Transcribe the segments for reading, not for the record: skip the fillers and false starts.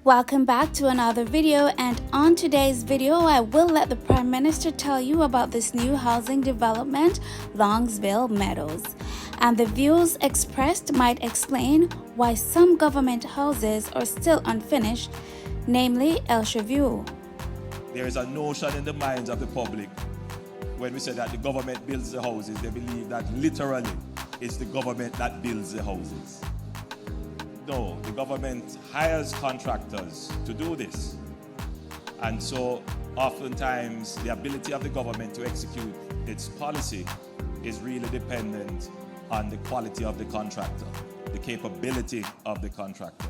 Welcome back to another video, and on today's video I will let the Prime Minister tell you about this new housing development, Longville Meadows. And the views expressed might explain why some government houses are still unfinished, namely Elsha View. There is a notion in the minds of the public when we say that the government builds the houses, they believe that literally it's the government that builds the houses. No, the government hires contractors to do this. And so oftentimes the ability of the government to execute its policy is really dependent on the quality of the contractor, the capability of the contractor.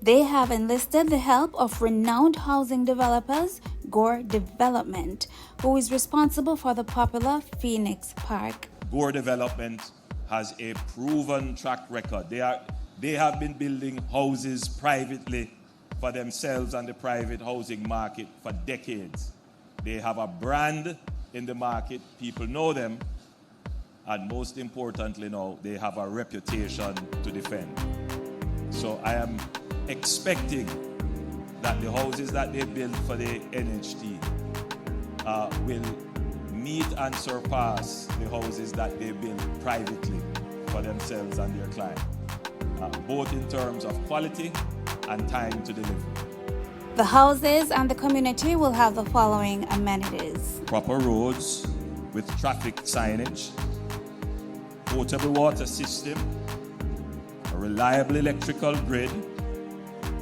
They have enlisted the help of renowned housing developers, Gore Development, who is responsible for the popular Phoenix Park. Gore Development has a proven track record. They have been building houses privately for themselves and the private housing market for decades. They have a brand in the market, people know them, and most importantly now, they have a reputation to defend. So I am expecting that the houses that they build for the NHT will meet and surpass the houses that they build privately for themselves and their clients. Both in terms of quality and time to deliver. The houses and the community will have the following amenities: proper roads with traffic signage, potable water system, a reliable electrical grid,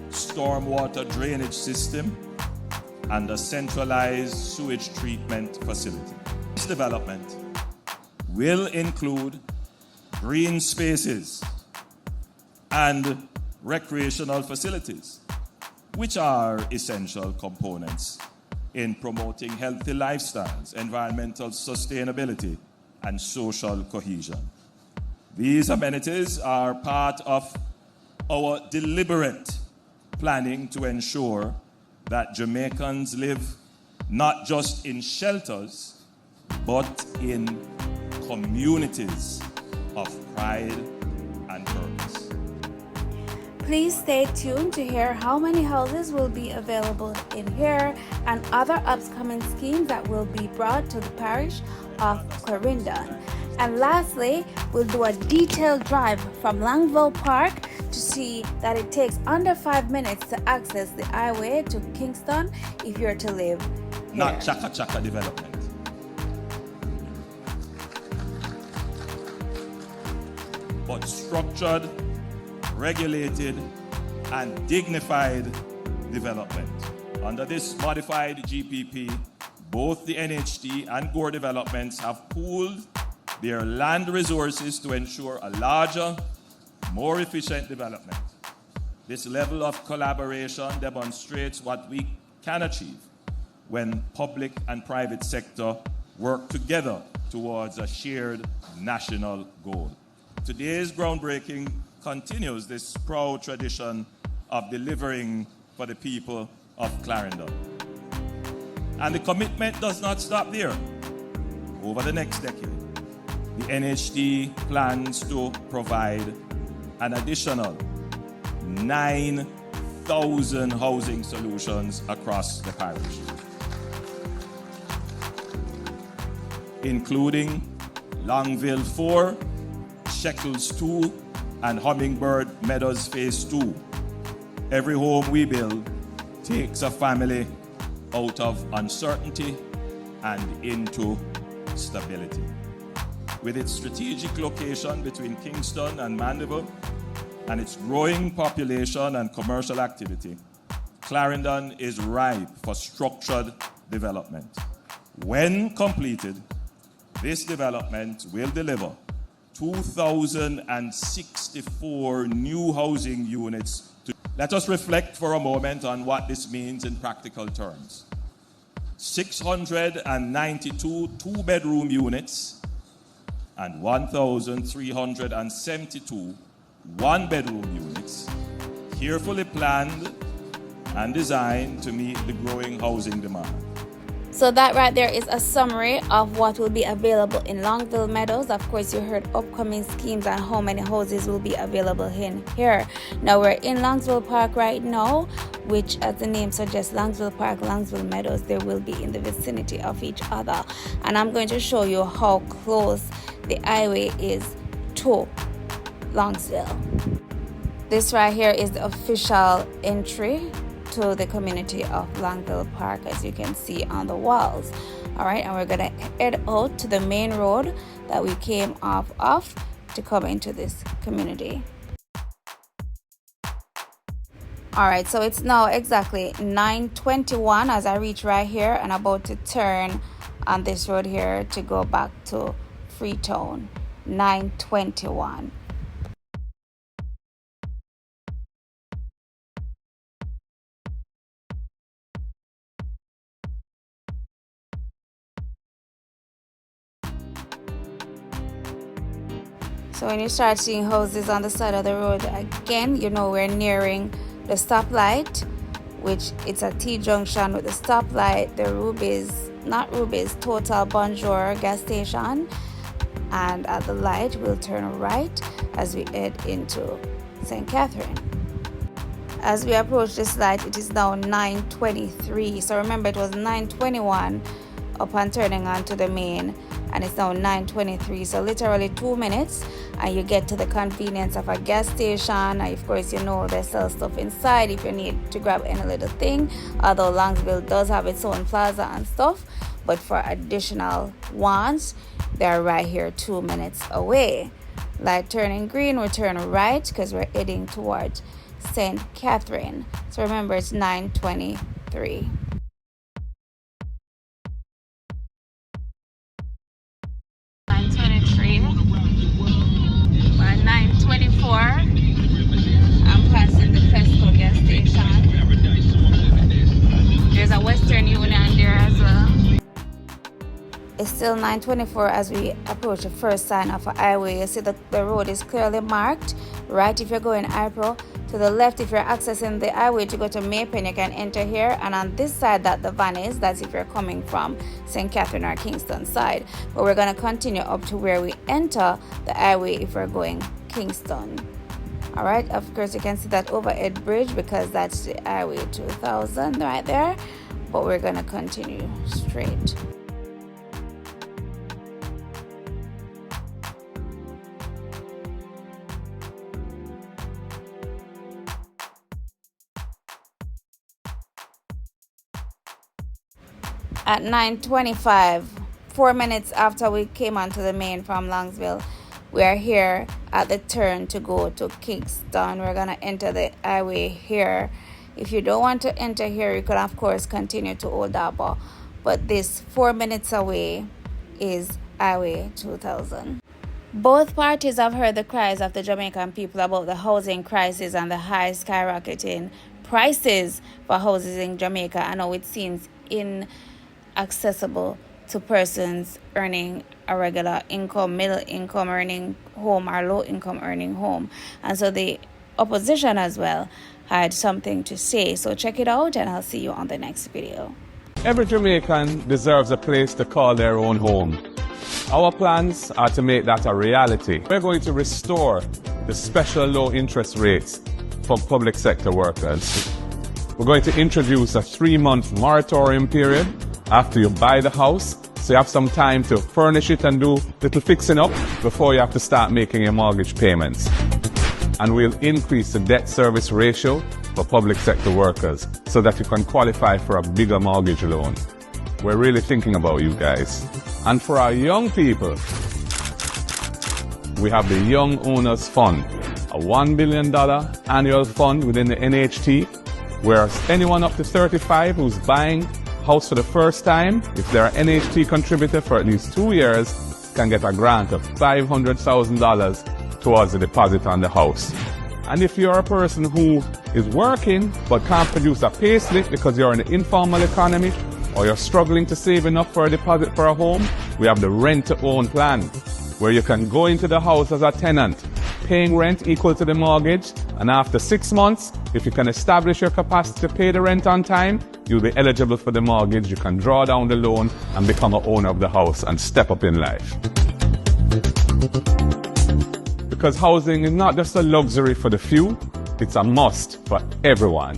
stormwater drainage system, and a centralized sewage treatment facility. This development will include green spaces and recreational facilities, which are essential components in promoting healthy lifestyles, environmental sustainability, and social cohesion. These amenities are part of our deliberate planning to ensure that Jamaicans live not just in shelters, but in communities of pride and purpose. Please stay tuned to hear how many houses will be available in here and other upcoming schemes that will be brought to the parish of Clarendon. And lastly, we'll do a detailed drive from Longville Park to see that it takes under 5 minutes to access the highway to Kingston if you're to live here. Not chaka development. But structured, regulated, and dignified development. Under this modified GPP, both the NHT and Gore Developments have pooled their land resources to ensure a larger, more efficient development. This level of collaboration demonstrates what we can achieve when public and private sector work together towards a shared national goal. Today's groundbreaking continues this proud tradition of delivering for the people of Clarendon. And the commitment does not stop there. Over the next decade, the NHT plans to provide an additional 9,000 housing solutions across the parish, including Longville 4, Shekels 2, and Hummingbird Meadows Phase 2. Every home we build takes a family out of uncertainty and into stability. With its strategic location between Kingston and Mandeville and its growing population and commercial activity, Clarendon is ripe for structured development. When completed, this development will deliver 2,064 new housing units. Let us reflect for a moment on what this means in practical terms. 692 two-bedroom units and 1,372 one-bedroom units, carefully planned and designed to meet the growing housing demand. So that right there is a summary of what will be available in Longville Meadows. Of course, you heard upcoming schemes and how many houses will be available in here. Now we're in Longville Park right now, which, as the name suggests, Longville Park, Longville Meadows, they will be in the vicinity of each other. And I'm going to show you how close the highway is to Longville. This right here is the official entry to the community of Longville Park, as you can see on the walls. All right, and we're gonna head out to the main road that we came off of to come into this community. All right, so it's now exactly 9:21 as I reach right here and about to turn on this road here to go back to Freetown. 9:21. So when you start seeing houses on the side of the road, again, you know we're nearing the stoplight, which it's a T-junction with the stoplight, the Total Bonjour gas station. And at the light, we'll turn right as we head into St. Catherine. As we approach this light, it is now 9:23. So remember, it was 9:21 upon turning onto the main, and it's now 9:23. So literally 2 minutes, and you get to the convenience of a gas station. And of course, you know they sell stuff inside if you need to grab any little thing. Although Longville does have its own plaza and stuff, but for additional wants, they're right here 2 minutes away. Light turning green, we turn right because we're heading towards St. Catherine. So remember, it's 9:23. By 9:24, I'm passing the Fesco gas station. There's a Western Union there as well. It's still 9:24 as we approach the first sign of a highway. You see the road is clearly marked. Right if you're going April, to the left if you're accessing the highway to go to Maypen, you can enter here. And on this side that the van is, that's if you're coming from St. Catherine or Kingston side. But we're going to continue up to where we enter the highway if we're going Kingston. All right, of course you can see that overhead bridge because that's the highway 2000 right there. But we're going to continue straight. At 9:25, 4 minutes after we came onto the main from Longville, we are here at the turn to go to Kingston. We're going to enter the highway here. If you don't want to enter here, you can of course continue to Old Harbour. But this 4 minutes away is Highway 2000. Both parties have heard the cries of the Jamaican people about the housing crisis and the high skyrocketing prices for houses in Jamaica. I know it seems inaccessible to persons earning a regular income, middle income earning home or low income earning home. And so the opposition as well had something to say. So check it out and I'll see you on the next video. Every Jamaican deserves a place to call their own home. Our plans are to make that a reality. We're going to restore the special low interest rates for public sector workers. We're going to introduce a 3-month moratorium period after you buy the house, so you have some time to furnish it and do little fixing up before you have to start making your mortgage payments. And we'll increase the debt service ratio for public sector workers so that you can qualify for a bigger mortgage loan. We're really thinking about you guys. And for our young people, we have the Young Owners Fund, a $1 billion annual fund within the NHT, where anyone up to 35 who's buying a house for the first time, if they're an NHT contributor for at least 2 years, can get a grant of $500,000 towards the deposit on the house. And if you're a person who is working but can't produce a pay slip because you're in the informal economy, or you're struggling to save enough for a deposit for a home, we have the rent-to-own plan, where you can go into the house as a tenant, paying rent equal to the mortgage, and after 6 months, if you can establish your capacity to pay the rent on time, you'll be eligible for the mortgage. You can draw down the loan and become an owner of the house and step up in life. Because housing is not just a luxury for the few, it's a must for everyone.